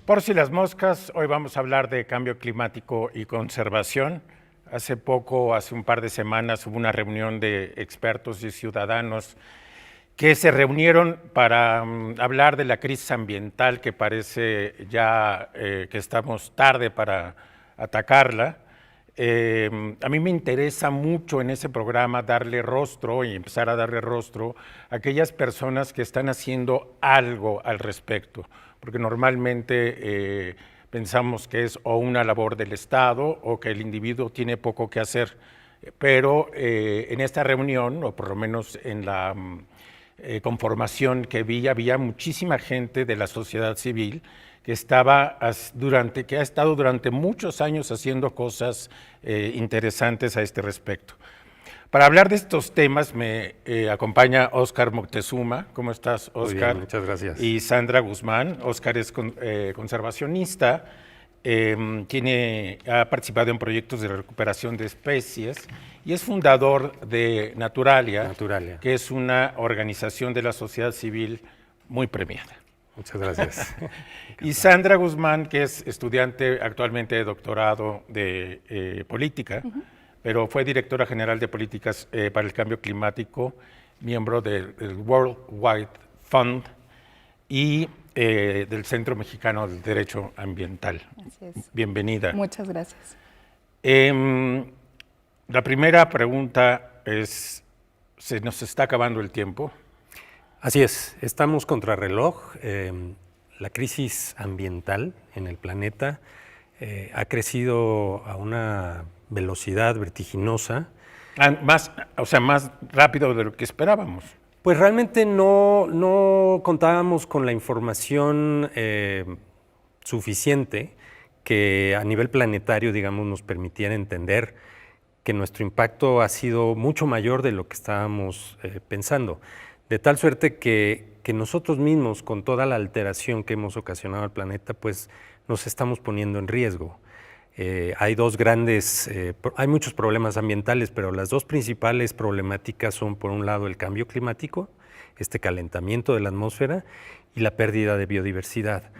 Por si las moscas, hoy vamos a hablar de cambio climático y conservación. Hace un par de semanas, hubo una reunión de expertos y ciudadanos que se reunieron para hablar de la crisis ambiental, que parece ya que estamos tarde para atacarla. A mí me interesa mucho en ese programa darle rostro y empezar a darle rostro a aquellas personas que están haciendo algo al respecto, porque normalmente pensamos que es o una labor del Estado o que el individuo tiene poco que hacer, pero en esta reunión, o por lo menos en la conformación que vi, había muchísima gente de la sociedad civil que ha estado durante muchos años haciendo cosas interesantes a este respecto. Para hablar de estos temas me acompaña Óscar Moctezuma. ¿Cómo estás, Óscar? Muy bien, muchas gracias. Y Sandra Guzmán. Óscar es conservacionista, ha participado en proyectos de recuperación de especies y es fundador de Naturalia, que es una organización de la sociedad civil muy premiada. Muchas gracias. Y Sandra Guzmán, que es estudiante actualmente de doctorado de política, pero fue directora general de políticas para el cambio climático, miembro del World Wide Fund y del Centro Mexicano del Derecho Ambiental. Así es. Bienvenida. Muchas gracias. La primera pregunta es, ¿se nos está acabando el tiempo? Así es, estamos contra reloj. La crisis ambiental en el planeta ha crecido a una velocidad vertiginosa. Más rápido de lo que esperábamos. Pues realmente no contábamos con la información suficiente que a nivel planetario, digamos, nos permitiera entender que nuestro impacto ha sido mucho mayor de lo que estábamos pensando. De tal suerte que nosotros mismos, con toda la alteración que hemos ocasionado al planeta, pues nos estamos poniendo en riesgo. Hay hay muchos problemas ambientales, pero las dos principales problemáticas son, por un lado, el cambio climático, este calentamiento de la atmósfera, y la pérdida de biodiversidad.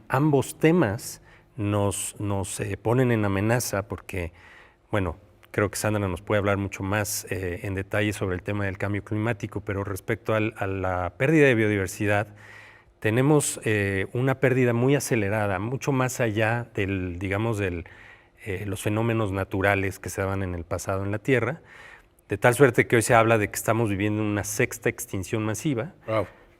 Ambos temas nos ponen en amenaza porque, bueno, creo que Sandra nos puede hablar mucho más en detalle sobre el tema del cambio climático, pero respecto a la pérdida de biodiversidad, tenemos una pérdida muy acelerada, mucho más allá de los fenómenos naturales que se daban en el pasado en la Tierra, de tal suerte que hoy se habla de que estamos viviendo una sexta extinción masiva,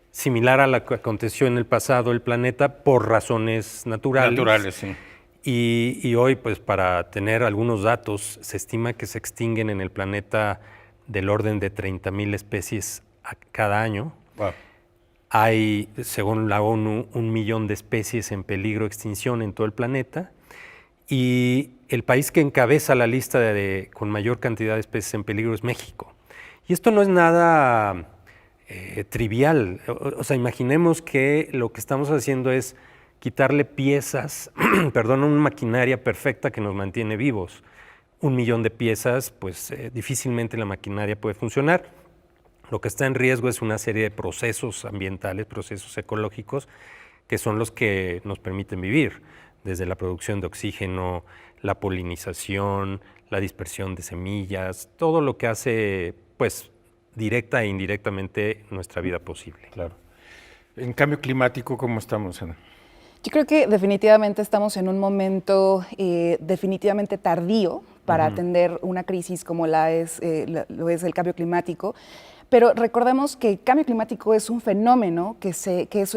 similar a la que aconteció en el pasado el planeta por razones naturales. Naturales, sí. Y hoy, pues para tener algunos datos, se estima que se extinguen en el planeta del orden de 30,000 especies cada año. Wow. Hay, según la ONU, 1 millón de especies en peligro de extinción en todo el planeta. Y el país que encabeza la lista con mayor cantidad de especies en peligro es México. Y esto no es nada trivial. O sea, imaginemos que lo que estamos haciendo es quitarle piezas, a una maquinaria perfecta que nos mantiene vivos. 1 millón de piezas, pues difícilmente la maquinaria puede funcionar. Lo que está en riesgo es una serie de procesos ambientales, procesos ecológicos, que son los que nos permiten vivir, desde la producción de oxígeno, la polinización, la dispersión de semillas, todo lo que hace, pues, directa e indirectamente nuestra vida posible. Claro. En cambio climático, ¿cómo estamos, Ana? Yo creo que definitivamente estamos en un momento definitivamente tardío para atender una crisis como lo es el cambio climático. Pero recordemos que el cambio climático es un fenómeno que es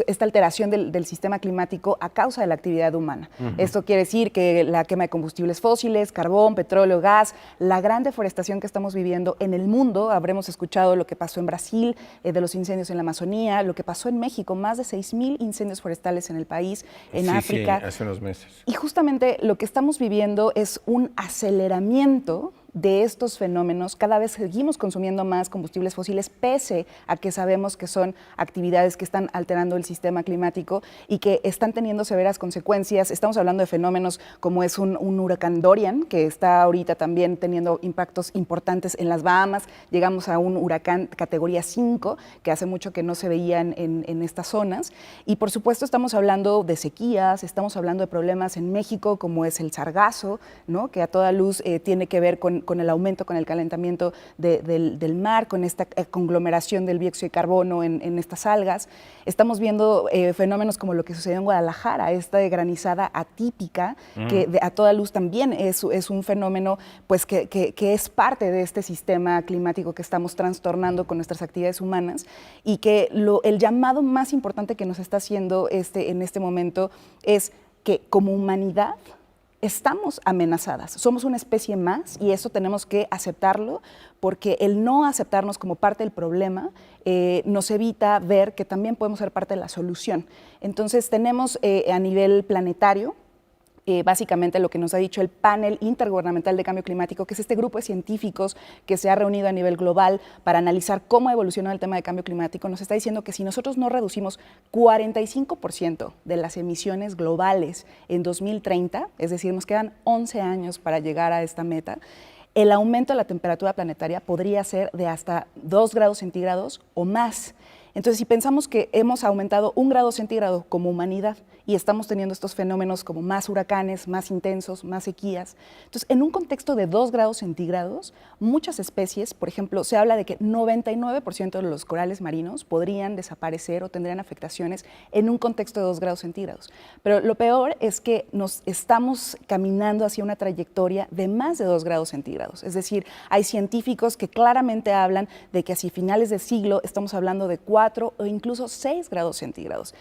esta alteración del sistema climático a causa de la actividad humana. Esto quiere decir que la quema de combustibles fósiles, carbón, petróleo, gas, la gran deforestación que estamos viviendo en el mundo, habremos escuchado lo que pasó en Brasil, de los incendios en la Amazonía, lo que pasó en México, más de 6,000 incendios forestales en el país, en África. Sí, hace unos meses. Y justamente lo que estamos viviendo es un aceleramiento de estos fenómenos. Cada vez seguimos consumiendo más combustibles fósiles, pese a que sabemos que son actividades que están alterando el sistema climático y que están teniendo severas consecuencias. Estamos hablando de fenómenos como es un huracán Dorian, que está ahorita también teniendo impactos importantes en las Bahamas. Llegamos a un huracán categoría 5, que hace mucho que no se veían en estas zonas. Y por supuesto estamos hablando de sequías, estamos hablando de problemas en México, como es el sargazo, ¿no? Que a toda luz tiene que ver con el aumento, con el calentamiento del mar, con esta conglomeración del dióxido de carbono en estas algas. Estamos viendo fenómenos como lo que sucedió en Guadalajara, esta granizada atípica, que a toda luz también es un fenómeno pues, que es parte de este sistema climático que estamos trastornando con nuestras actividades humanas, y que el llamado más importante que nos está haciendo en este momento es que como humanidad estamos amenazadas, somos una especie más y eso tenemos que aceptarlo, porque el no aceptarnos como parte del problema nos evita ver que también podemos ser parte de la solución. Entonces tenemos a nivel planetario, básicamente lo que nos ha dicho el Panel Intergubernamental de Cambio Climático, que es este grupo de científicos que se ha reunido a nivel global para analizar cómo ha evolucionado el tema de cambio climático, nos está diciendo que si nosotros no reducimos 45% de las emisiones globales en 2030, es decir, nos quedan 11 años para llegar a esta meta, el aumento de la temperatura planetaria podría ser de hasta 2 grados centígrados o más. Entonces, si pensamos que hemos aumentado 1 grado centígrado como humanidad y estamos teniendo estos fenómenos como más huracanes, más intensos, más sequías, entonces, en un contexto de 2 grados centígrados, muchas especies, por ejemplo, se habla de que 99% de los corales marinos podrían desaparecer o tendrían afectaciones en un contexto de 2 grados centígrados. Pero lo peor es que nos estamos caminando hacia una trayectoria de más de 2 grados centígrados. Es decir, hay científicos que claramente hablan de que hacia finales de siglo estamos hablando de 4 o incluso 6 grados centígrados.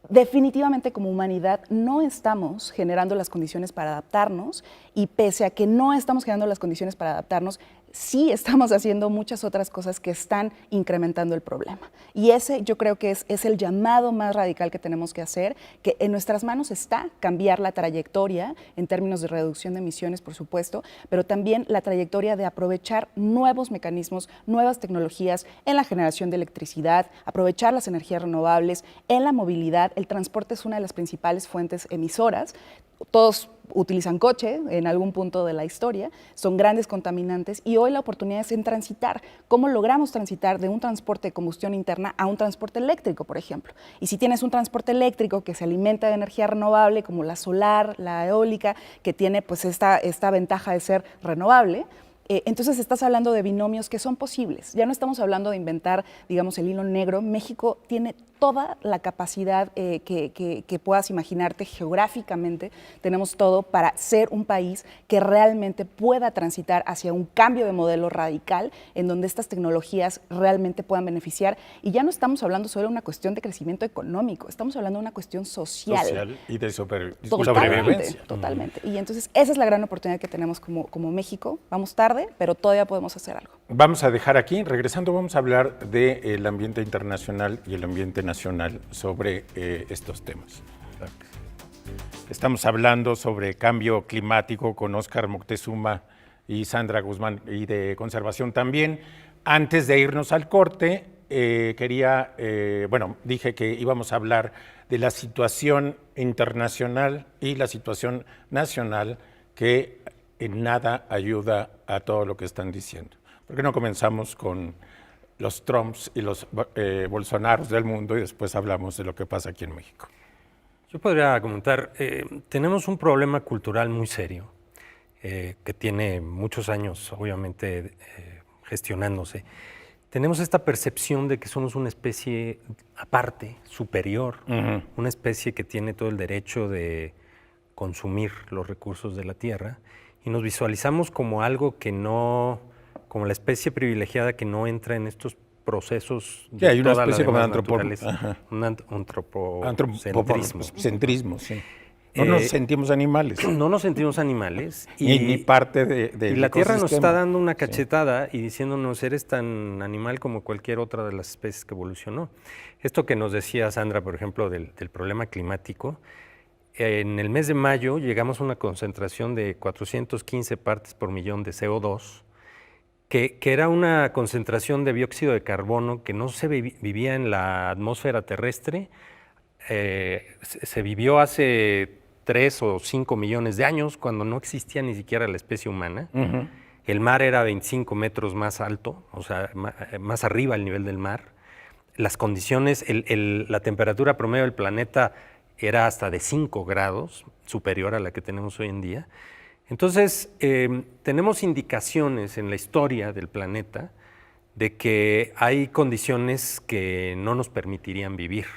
Definitivamente como humanidad no estamos generando las condiciones para adaptarnos, y pese a que no estamos generando las condiciones para adaptarnos, sí estamos haciendo muchas otras cosas que están incrementando el problema. Y ese yo creo que es el llamado más radical que tenemos que hacer, que en nuestras manos está cambiar la trayectoria en términos de reducción de emisiones, por supuesto, pero también la trayectoria de aprovechar nuevos mecanismos, nuevas tecnologías en la generación de electricidad, aprovechar las energías renovables, en la movilidad. El transporte es una de las principales fuentes emisoras. Todos utilizan coche en algún punto de la historia, son grandes contaminantes, y hoy la oportunidad es en transitar. ¿Cómo logramos transitar de un transporte de combustión interna a un transporte eléctrico, por ejemplo? Y si tienes un transporte eléctrico que se alimenta de energía renovable, como la solar, la eólica, que tiene pues esta ventaja de ser renovable, entonces estás hablando de binomios que son posibles. Ya no estamos hablando de inventar, digamos, el hilo negro. México tiene toda la capacidad que puedas imaginarte geográficamente. Tenemos todo para ser un país que realmente pueda transitar hacia un cambio de modelo radical, en donde estas tecnologías realmente puedan beneficiar. Y ya no estamos hablando solo de una cuestión de crecimiento económico, estamos hablando de una cuestión social. Social y de sobrevivencia. Totalmente. Y entonces esa es la gran oportunidad que tenemos como México. Vamos tarde, pero todavía podemos hacer algo. Vamos a dejar aquí, regresando vamos a hablar del ambiente internacional y el ambiente nacional sobre estos temas. Estamos hablando sobre cambio climático con Óscar Moctezuma y Sandra Guzmán, y de conservación también. Antes de irnos al corte, dije que íbamos a hablar de la situación internacional y la situación nacional, que en nada ayuda a todo lo que están diciendo. ¿Por qué no comenzamos con los Trumps y los Bolsonaros del mundo y después hablamos de lo que pasa aquí en México? Yo podría comentar, tenemos un problema cultural muy serio, que tiene muchos años, obviamente, gestionándose. Tenemos esta percepción de que somos una especie aparte, superior, una especie que tiene todo el derecho de consumir los recursos de la tierra, y nos visualizamos como algo que no, como la especie privilegiada que no entra en estos procesos de hay una toda especie la como de un antropocentrismo. Antropocentrismo, sí. No nos sentimos animales. No nos sentimos animales. Ni parte del y la Tierra nos ecosistema. está dando una cachetada y diciéndonos, eres tan animal como cualquier otra de las especies que evolucionó. Esto que nos decía Sandra, por ejemplo, del problema climático, en el mes de mayo llegamos a una concentración de 415 partes por millón de CO2, que era una concentración de dióxido de carbono que no se vivía en la atmósfera terrestre. Se vivió hace 3 o 5 millones de años, cuando no existía ni siquiera la especie humana. Ujú. El mar era 25 metros más alto, o sea, más arriba al nivel del mar. Las condiciones, la temperatura promedio del planeta era hasta de 5 grados, superior a la que tenemos hoy en día. Entonces, tenemos indicaciones en la historia del planeta de que hay condiciones que no nos permitirían vivir,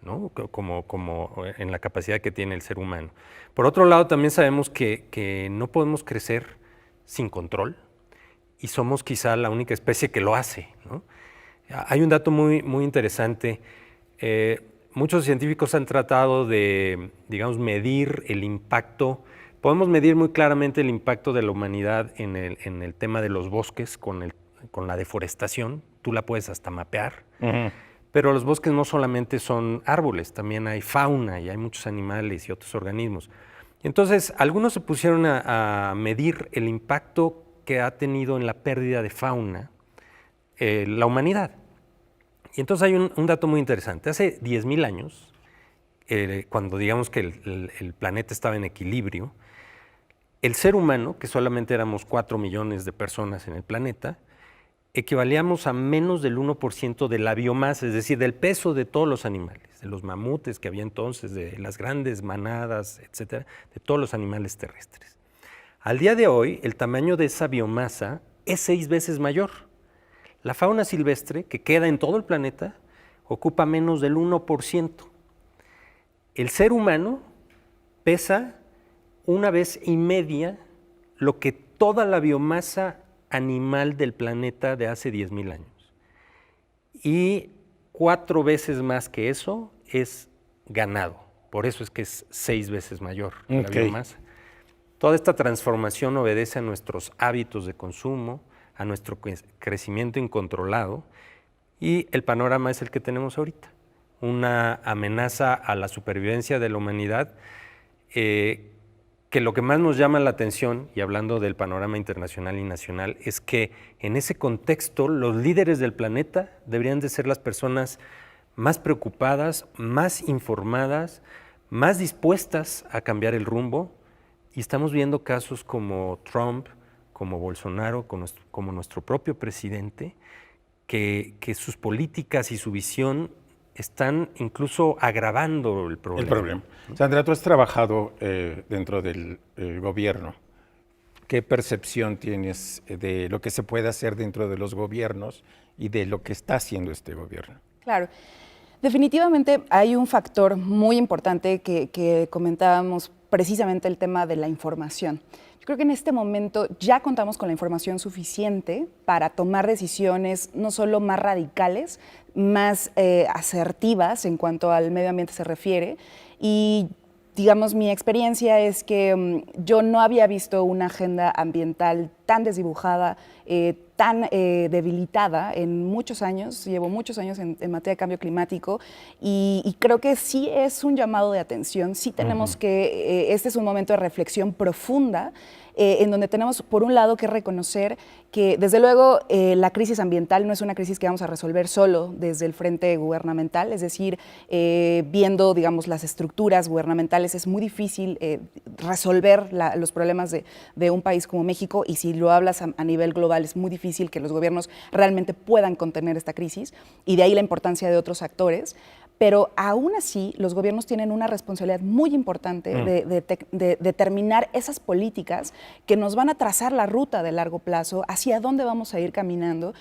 ¿no? Como en la capacidad que tiene el ser humano. Por otro lado, también sabemos que no podemos crecer sin control, y somos quizá la única especie que lo hace, ¿no? Hay un dato muy, muy interesante. Muchos científicos han tratado de, digamos, medir el impacto. Podemos medir muy claramente el impacto de la humanidad en el tema de los bosques con la deforestación. Tú la puedes hasta mapear. Ujú. Pero los bosques no solamente son árboles, también hay fauna y hay muchos animales y otros organismos. Entonces, algunos se pusieron a medir el impacto que ha tenido en la pérdida de fauna la humanidad. Y entonces hay un dato muy interesante. Hace 10.000 años, cuando digamos que el planeta estaba en equilibrio, el ser humano, que solamente éramos 4 millones de personas en el planeta, equivalíamos a menos del 1% de la biomasa, es decir, del peso de todos los animales, de los mamutes que había entonces, de las grandes manadas, etcétera, de todos los animales terrestres. Al día de hoy, el tamaño de esa biomasa es 6 veces mayor. La fauna silvestre, que queda en todo el planeta, ocupa menos del 1%. El ser humano pesa 1,5 veces lo que toda la biomasa animal del planeta de hace 10.000 años. Y 4 veces más que eso es ganado. Por eso es que es 6 veces mayor la biomasa. Toda esta transformación obedece a nuestros hábitos de consumo, a nuestro crecimiento incontrolado, y el panorama es el que tenemos ahorita. Una amenaza a la supervivencia de la humanidad, que lo que más nos llama la atención, y hablando del panorama internacional y nacional, es que en ese contexto los líderes del planeta deberían de ser las personas más preocupadas, más informadas, más dispuestas a cambiar el rumbo, y estamos viendo casos como Trump, como Bolsonaro, como nuestro propio presidente, que sus políticas y su visión están incluso agravando el problema. Sandra, tú has trabajado dentro del gobierno. ¿Qué percepción tienes de lo que se puede hacer dentro de los gobiernos y de lo que está haciendo este gobierno? Claro. Definitivamente hay un factor muy importante que comentábamos, precisamente el tema de la información. Yo creo que en este momento ya contamos con la información suficiente para tomar decisiones no solo más radicales, más asertivas en cuanto al medio ambiente se refiere. Y digamos, mi experiencia es que yo no había visto una agenda ambiental tan desdibujada, tan debilitada en muchos años. Llevo muchos años en materia de cambio climático y creo que sí es un llamado de atención. Sí tenemos que, este es un momento de reflexión profunda en donde tenemos, por un lado, que reconocer que, desde luego, la crisis ambiental no es una crisis que vamos a resolver solo desde el frente gubernamental, es decir, viendo, digamos, las estructuras gubernamentales, es muy difícil resolver los problemas de un país como México, y si lo hablas a nivel global, es muy difícil que los gobiernos realmente puedan contener esta crisis, y de ahí la importancia de otros actores. Pero aún así, los gobiernos tienen una responsabilidad muy importante de determinar esas políticas que nos van a trazar la ruta de largo plazo, hacia dónde vamos a ir caminando,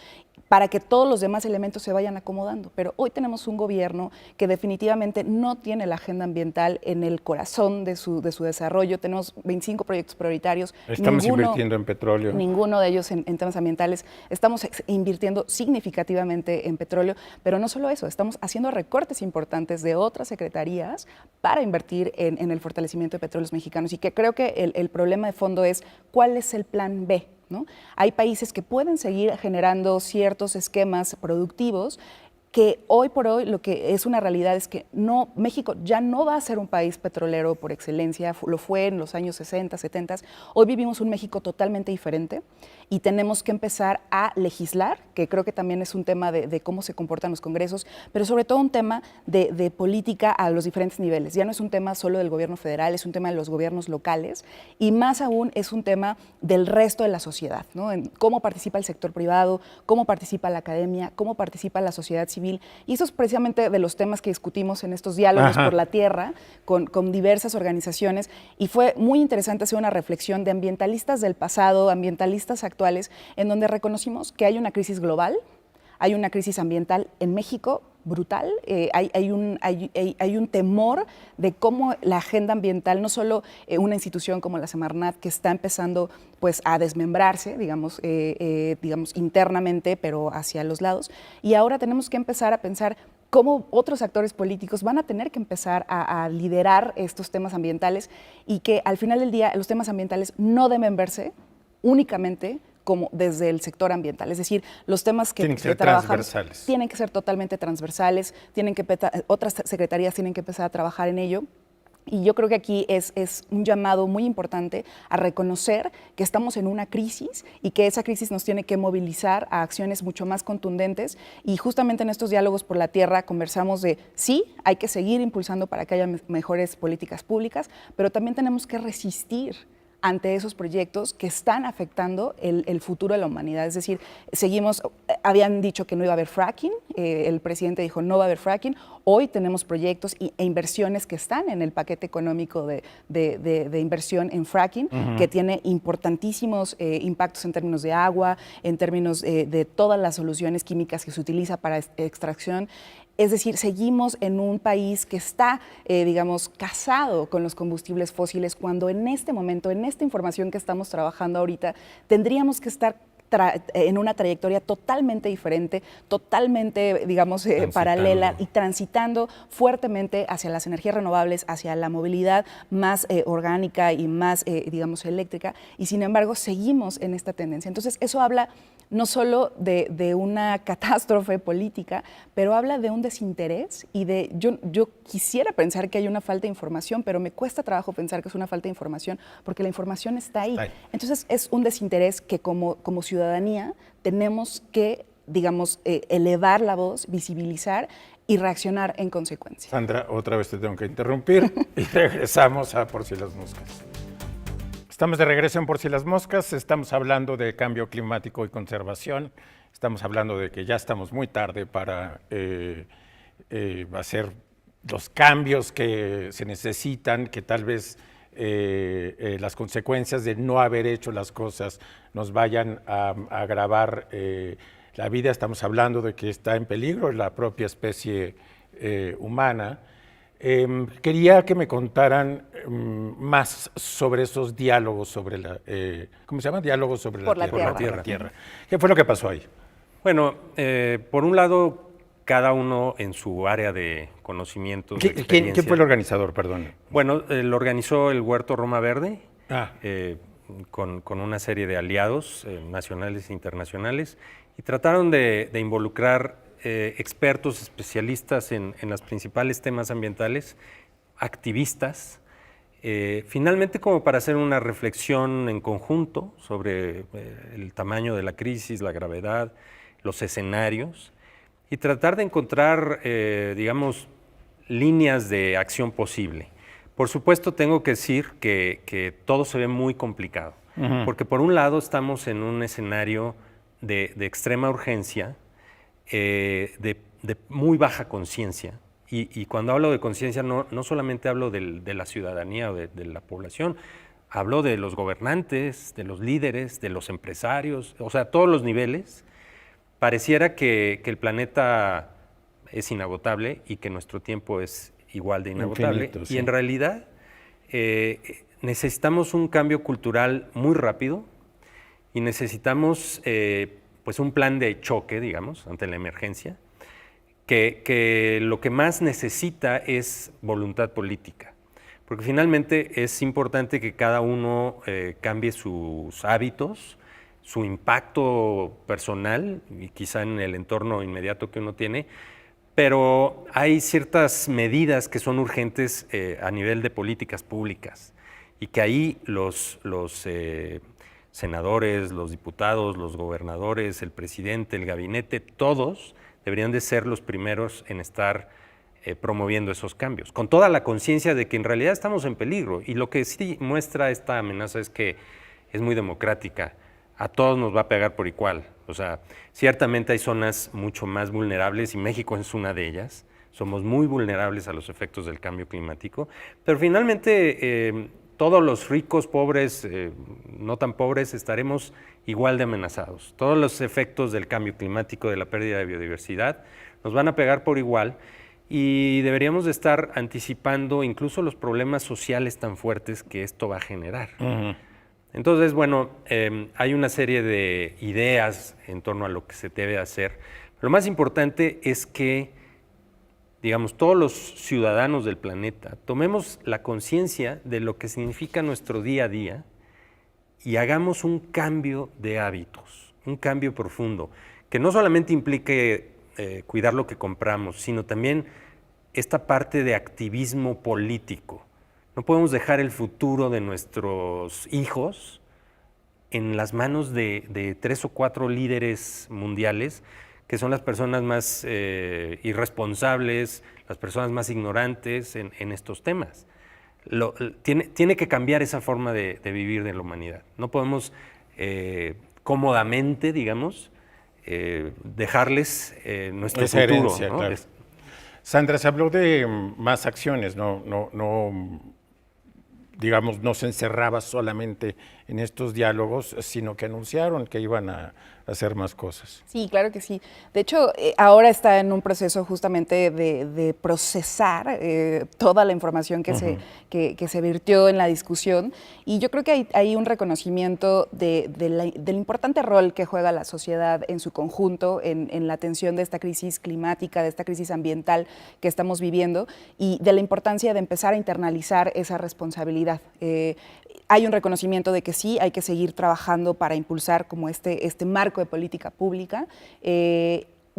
para que todos los demás elementos se vayan acomodando. Pero hoy tenemos un gobierno que definitivamente no tiene la agenda ambiental en el corazón de su desarrollo. Tenemos 25 proyectos prioritarios. Estamos invirtiendo en petróleo. Ninguno de ellos en temas ambientales. Estamos invirtiendo significativamente en petróleo, pero no solo eso, estamos haciendo recortes importantes de otras secretarías para invertir en el fortalecimiento de petróleos mexicanos. Y que creo que el problema de fondo es, ¿cuál es el plan B? ¿No? Hay países que pueden seguir generando ciertos esquemas productivos que hoy por hoy lo que es una realidad es que México ya no va a ser un país petrolero por excelencia, lo fue en los años 60, 70. Hoy vivimos un México totalmente diferente y tenemos que empezar a legislar, que creo que también es un tema de cómo se comportan los congresos, pero sobre todo un tema de política a los diferentes niveles. Ya no es un tema solo del gobierno federal, es un tema de los gobiernos locales y más aún es un tema del resto de la sociedad, ¿no? En cómo participa el sector privado, cómo participa la academia, cómo participa la sociedad civil. Y eso es precisamente de los temas que discutimos en estos diálogos por la tierra con diversas organizaciones. Y fue muy interesante hacer una reflexión de ambientalistas del pasado, ambientalistas actuales, en donde reconocimos que hay una crisis global, hay una crisis ambiental en México brutal, hay un temor de cómo la agenda ambiental, no solo una institución como la Semarnat, que está empezando pues, a desmembrarse, digamos, internamente, pero hacia los lados, y ahora tenemos que empezar a pensar cómo otros actores políticos van a tener que empezar a liderar estos temas ambientales y que al final del día los temas ambientales no deben verse únicamente como desde el sector ambiental. Es decir, los temas que trabajamos tienen que ser totalmente transversales, otras secretarías tienen que empezar a trabajar en ello. Y yo creo que aquí es un llamado muy importante a reconocer que estamos en una crisis y que esa crisis nos tiene que movilizar a acciones mucho más contundentes. Y justamente en estos diálogos por la tierra conversamos de sí, hay que seguir impulsando para que haya mejores políticas públicas, pero también tenemos que resistir ante esos proyectos que están afectando el futuro de la humanidad. Es decir, habían dicho que no iba a haber fracking, el presidente dijo no va a haber fracking, hoy tenemos proyectos e inversiones que están en el paquete económico de inversión en fracking, que tiene importantísimos impactos en términos de agua, en términos de todas las soluciones químicas que se utiliza para extracción. Es decir, seguimos en un país que está, casado con los combustibles fósiles, cuando en este momento, en esta información que estamos trabajando ahorita, tendríamos que estar en una trayectoria totalmente diferente, totalmente, paralela y transitando fuertemente hacia las energías renovables, hacia la movilidad más orgánica y más, eléctrica, y sin embargo seguimos en esta tendencia. Entonces, eso habla no solo de una catástrofe política, pero habla de un desinterés y yo quisiera pensar que hay una falta de información, pero me cuesta trabajo pensar que es una falta de información porque la información está ahí. Entonces es un desinterés que como ciudadanía tenemos que, elevar la voz, visibilizar y reaccionar en consecuencia. Sandra, otra vez te tengo que interrumpir y regresamos a Por si las moscas. Estamos de regreso en Por si las moscas, estamos hablando de cambio climático y conservación, estamos hablando de que ya estamos muy tarde para hacer los cambios que se necesitan, que tal vez las consecuencias de no haber hecho las cosas nos vayan a agravar la vida. Estamos hablando de que está en peligro la propia especie humana. Quería que me contaran más sobre esos diálogos sobre la, ¿cómo se llama? Diálogos sobre la tierra. ¿Qué fue lo que pasó ahí? Bueno, por un lado, cada uno en su área de conocimientos, de ¿Quién fue el organizador, perdón? Bueno, lo organizó el Huerto Roma Verde, con una serie de aliados nacionales e internacionales, y trataron de involucrar expertos, especialistas en los principales temas ambientales, activistas, finalmente como para hacer una reflexión en conjunto sobre el tamaño de la crisis, la gravedad, los escenarios, y tratar de encontrar, líneas de acción posible. Por supuesto, tengo que decir que todo se ve muy complicado, porque por un lado estamos en un escenario de extrema urgencia, de muy baja conciencia, y cuando hablo de conciencia no solamente hablo de la ciudadanía o de la población, hablo de los gobernantes, de los líderes, de los empresarios, o sea, todos los niveles. Pareciera que el planeta es inagotable y que nuestro tiempo es igual de inagotable. Infinito, sí. Y en realidad necesitamos un cambio cultural muy rápido y necesitamos pues un plan de choque, digamos, ante la emergencia, que lo que más necesita es voluntad política. Porque finalmente es importante que cada uno cambie sus hábitos, su impacto personal y quizá en el entorno inmediato que uno tiene, pero hay ciertas medidas que son urgentes a nivel de políticas públicas y que ahí los senadores, los diputados, los gobernadores, el presidente, el gabinete, todos deberían de ser los primeros en estar promoviendo esos cambios, con toda la conciencia de que en realidad estamos en peligro. Y lo que sí muestra esta amenaza es que es muy democrática, a todos nos va a pegar por igual. O sea, ciertamente hay zonas mucho más vulnerables y México es una de ellas. Somos muy vulnerables a los efectos del cambio climático, pero finalmente todos los ricos, pobres, no tan pobres, estaremos igual de amenazados. Todos los efectos del cambio climático, de la pérdida de biodiversidad, nos van a pegar por igual y deberíamos de estar anticipando incluso los problemas sociales tan fuertes que esto va a generar. Entonces, bueno, hay una serie de ideas en torno a lo que se debe hacer. Lo más importante es que, digamos, todos los ciudadanos del planeta tomemos la conciencia de lo que significa nuestro día a día y hagamos un cambio de hábitos, un cambio profundo, que no solamente implique cuidar lo que compramos, sino también esta parte de activismo político. No podemos dejar el futuro de nuestros hijos en las manos de 3 o 4 líderes mundiales, que son las personas más irresponsables, las personas más ignorantes en estos temas. Tiene que cambiar esa forma de vivir de la humanidad. No podemos cómodamente, digamos, dejarles nuestro esa futuro. herencia, ¿no? claro. Sandra, se habló de más acciones, digamos, no se encerraba solamente en estos diálogos, sino que anunciaron que iban a hacer más cosas. Sí, claro que sí. De hecho, ahora está en un proceso justamente de procesar toda la información que se virtió en la discusión, y yo creo que hay un reconocimiento del importante rol que juega la sociedad en su conjunto en la atención de esta crisis climática, de esta crisis ambiental que estamos viviendo, y de la importancia de empezar a internalizar esa responsabilidad. Hay un reconocimiento de que sí, hay que seguir trabajando para impulsar como este marco de política pública,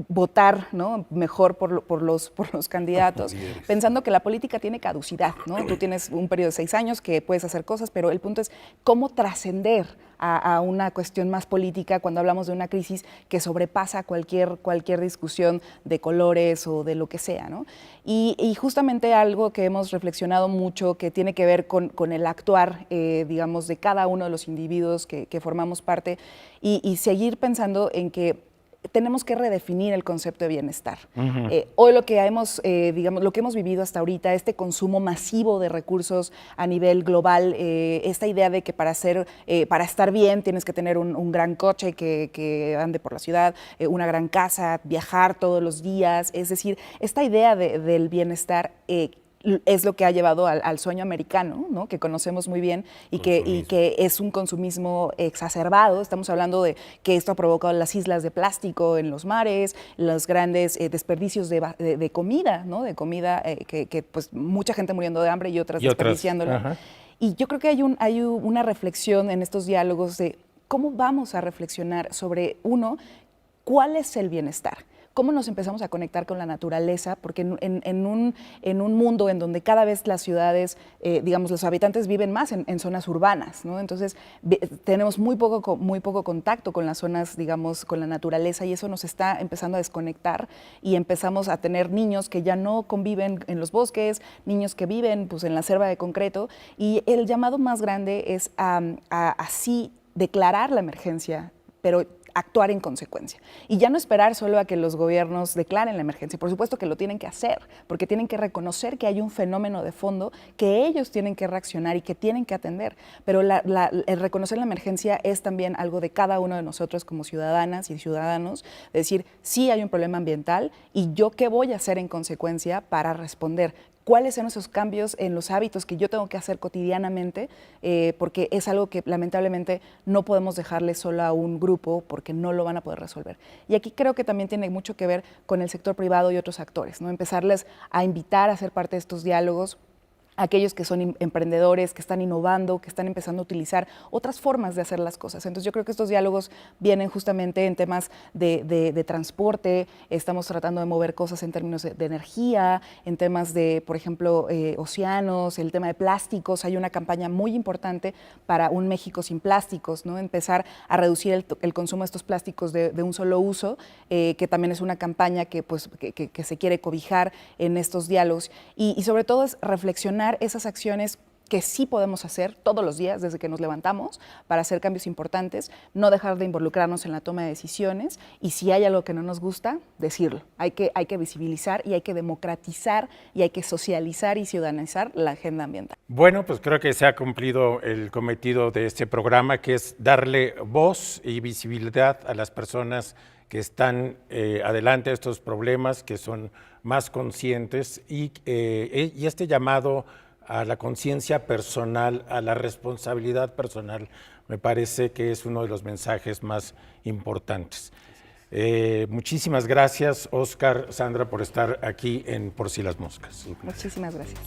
votar, ¿no?, mejor por los candidatos, pensando que la política tiene caducidad, ¿no? Tú tienes un periodo de 6 años que puedes hacer cosas, pero el punto es cómo trascender a una cuestión más política cuando hablamos de una crisis que sobrepasa cualquier discusión de colores o de lo que sea, ¿no? Y justamente algo que hemos reflexionado mucho, que tiene que ver con el actuar, digamos, de cada uno de los individuos que formamos parte, y seguir pensando en que tenemos que redefinir el concepto de bienestar. Hoy lo que hemos vivido hasta ahorita, este consumo masivo de recursos a nivel global, esta idea de que para estar bien tienes que tener un gran coche que ande por la ciudad, una gran casa, viajar todos los días, es decir, esta idea del bienestar es lo que ha llevado al sueño americano, ¿no?, que conocemos muy bien y que es un consumismo exacerbado. Estamos hablando de que esto ha provocado las islas de plástico en los mares, los grandes desperdicios de comida, ¿no?, de comida que pues mucha gente muriendo de hambre y otras desperdiciándola. Y yo creo que hay una reflexión en estos diálogos de cómo vamos a reflexionar sobre, uno, cuál es el bienestar. ¿Cómo nos empezamos a conectar con la naturaleza? Porque en un mundo en donde cada vez las ciudades, digamos, los habitantes viven más en zonas urbanas, ¿no? Entonces tenemos muy poco contacto con las zonas, digamos, con la naturaleza, y eso nos está empezando a desconectar, y empezamos a tener niños que ya no conviven en los bosques, niños que viven pues en la selva de concreto, y el llamado más grande es a así declarar la emergencia, pero actuar en consecuencia. Y ya no esperar solo a que los gobiernos declaren la emergencia. Por supuesto que lo tienen que hacer, porque tienen que reconocer que hay un fenómeno de fondo que ellos tienen que reaccionar y que tienen que atender. Pero el reconocer la emergencia es también algo de cada uno de nosotros como ciudadanas y ciudadanos, de decir, sí hay un problema ambiental y yo qué voy a hacer en consecuencia para responder. ¿Cuáles son esos cambios en los hábitos que yo tengo que hacer cotidianamente? Porque es algo que lamentablemente no podemos dejarle solo a un grupo porque no lo van a poder resolver. Y aquí creo que también tiene mucho que ver con el sector privado y otros actores, ¿no? Empezarles a invitar a ser parte de estos diálogos, aquellos que son emprendedores, que están innovando, que están empezando a utilizar otras formas de hacer las cosas. Entonces yo creo que estos diálogos vienen justamente en temas de transporte, estamos tratando de mover cosas en términos de energía, en temas de, por ejemplo, océanos, el tema de plásticos. Hay una campaña muy importante para un México sin plásticos, ¿no? Empezar a reducir el consumo de estos plásticos de un solo uso, que también es una campaña que se quiere cobijar en estos diálogos. Y sobre todo es reflexionar esas acciones que sí podemos hacer todos los días desde que nos levantamos para hacer cambios importantes, no dejar de involucrarnos en la toma de decisiones y si hay algo que no nos gusta, decirlo. Hay que visibilizar y hay que democratizar y hay que socializar y ciudadanizar la agenda ambiental. Bueno, pues creo que se ha cumplido el cometido de este programa, que es darle voz y visibilidad a las personas que están adelante de estos problemas, que son más conscientes y este llamado a la conciencia personal, a la responsabilidad personal, me parece que es uno de los mensajes más importantes. Muchísimas gracias, Óscar, Sandra, por estar aquí en Por si las moscas. Muchísimas gracias.